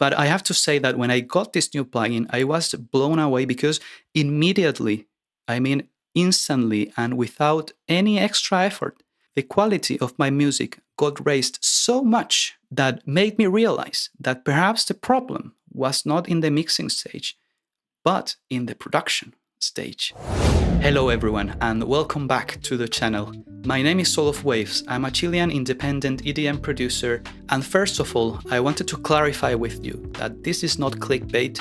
But I have to say that when I got this new plugin, I was blown away because immediately, instantly, and without any extra effort, the quality of my music got raised so much that made me realize that perhaps the problem was not in the mixing stage, but in the production stage. Hello everyone and welcome back to the channel. My name is Soul of Waves. I'm a Chilean independent EDM producer, and first of all, I wanted to clarify with you that this is not clickbait.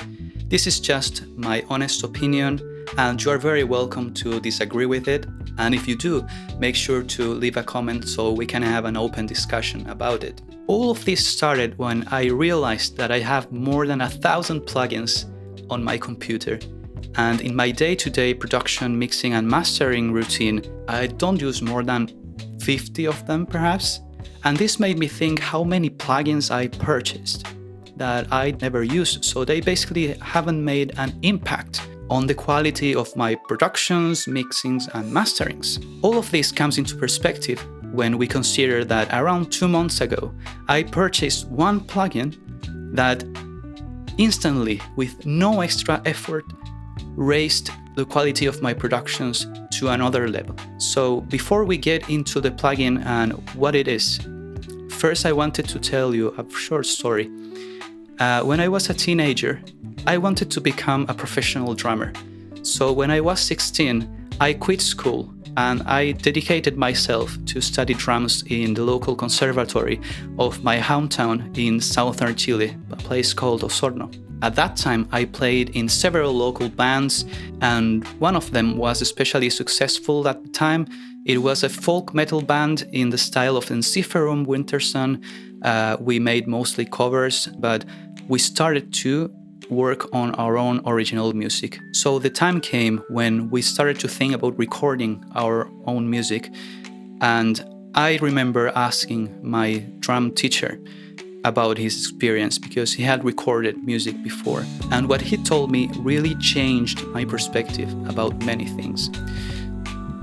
This is just my honest opinion, and you are very welcome to disagree with it. And if you do, make sure to leave a comment so we can have an open discussion about it. All of this started when I realized that I have more than 1,000 plugins on my computer. And in my day-to-day production, mixing and mastering routine, I don't use more than 50 of them perhaps. And this made me think how many plugins I purchased that I never used. So they basically haven't made an impact on the quality of my productions, mixings and masterings. All of this comes into perspective when we consider that around 2 months ago, I purchased one plugin that instantly, with no extra effort, raised the quality of my productions to another level. So before we get into the plugin and what it is, first I wanted to tell you a short story. When I was a teenager, I wanted to become a professional drummer. So when I was 16, I quit school and I dedicated myself to study drums in the local conservatory of my hometown in southern Chile, a place called Osorno. At that time, I played in several local bands, and one of them was especially successful at the time. It was a folk metal band in the style of Ensiferum, Wintersun. We made mostly covers, but we started to work on our own original music. So the time came when we started to think about recording our own music, and I remember asking my drum teacher about his experience because he had recorded music before, and what he told me really changed my perspective about many things,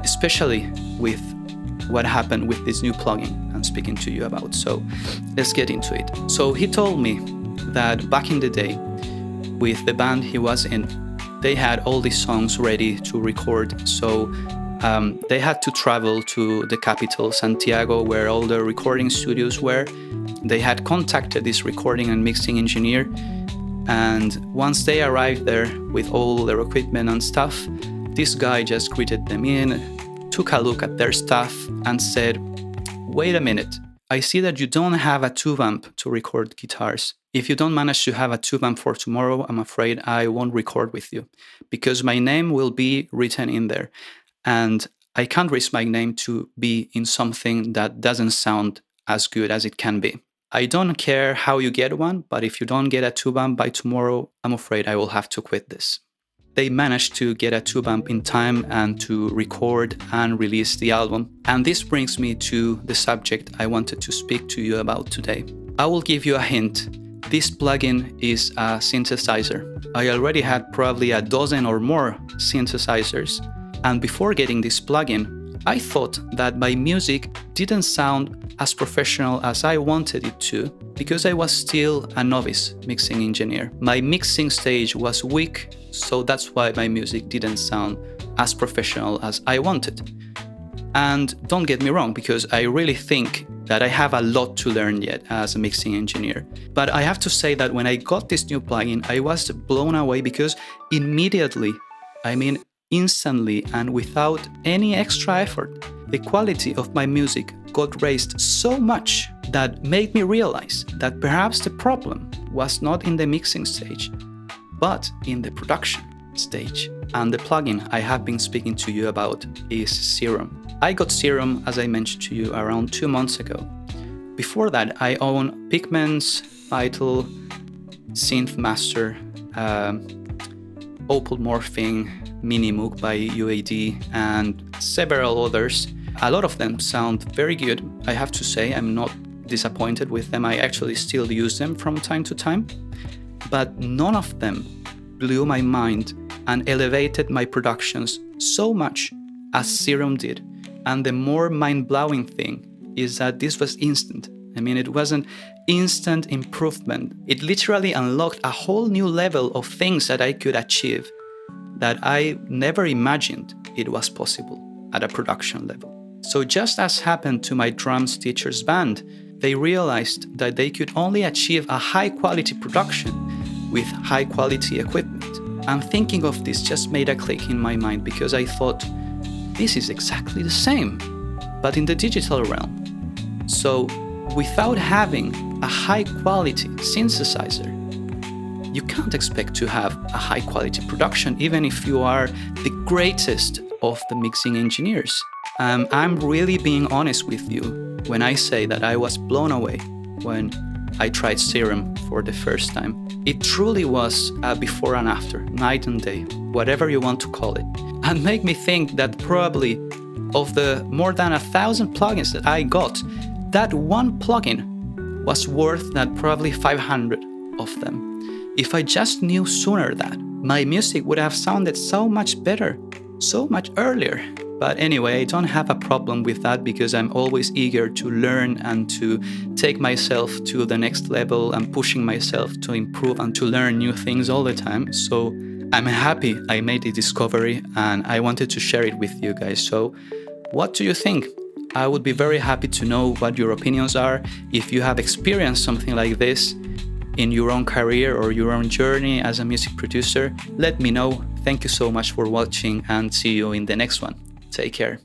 especially with what happened with this new plugin I'm speaking to you about. So let's get into it. So he told me that back in the day with the band he was in, they had all these songs ready to record. So they had to travel to the capital, Santiago, where all the recording studios were. They had contacted this recording and mixing engineer, and once they arrived there with all their equipment and stuff, this guy just greeted them in, took a look at their stuff and said, "Wait a minute, I see that you don't have a tube amp to record guitars. If you don't manage to have a tube amp for tomorrow, I'm afraid I won't record with you, because my name will be written in there. And I can't risk my name to be in something that doesn't sound as good as it can be. I don't care how you get one, but if you don't get a tube amp by tomorrow, I'm afraid I will have to quit this." They managed to get a tube amp in time and to record and release the album. And this brings me to the subject I wanted to speak to you about today. I will give you a hint. This plugin is a synthesizer. I already had probably a dozen or more synthesizers. And before getting this plugin, I thought that my music didn't sound as professional as I wanted it to, because I was still a novice mixing engineer. My mixing stage was weak, so that's why my music didn't sound as professional as I wanted. And don't get me wrong, because I really think that I have a lot to learn yet as a mixing engineer. But I have to say that when I got this new plugin, I was blown away because immediately, instantly and without any extra effort, the quality of my music got raised so much that made me realize that perhaps the problem was not in the mixing stage, but in the production stage. And the plugin I have been speaking to you about is Serum. I got Serum, as I mentioned to you, around 2 months ago. Before that, I own Pigments, Vital, Synth Master, Opal Morphing, Minimoog by UAD, and several others. A lot of them sound very good, I have to say. I'm not disappointed with them. I actually still use them from time to time. But none of them blew my mind and elevated my productions so much as Serum did. And the more mind-blowing thing is that this was instant. I mean, it was an instant improvement. It literally unlocked a whole new level of things that I could achieve that I never imagined it was possible at a production level. So just as happened to my drums teacher's band, they realized that they could only achieve a high-quality production with high-quality equipment. And thinking of this just made a click in my mind because I thought, this is exactly the same, but in the digital realm. So without having a high-quality synthesizer, you can't expect to have a high-quality production, even if you are the greatest of the mixing engineers. I'm really being honest with you when I say that I was blown away when I tried Serum for the first time. It truly was a before and after, night and day, whatever you want to call it. And make me think that probably of the more than 1,000 plugins that I got, that one plugin was worth that probably 500 of them. If I just knew sooner that, my music would have sounded so much better, so much earlier. But anyway, I don't have a problem with that because I'm always eager to learn and to take myself to the next level and pushing myself to improve and to learn new things all the time. So I'm happy I made the discovery and I wanted to share it with you guys. So what do you think? I would be very happy to know what your opinions are. If you have experienced something like this in your own career or your own journey as a music producer, let me know. Thank you so much for watching and see you in the next one. Take care.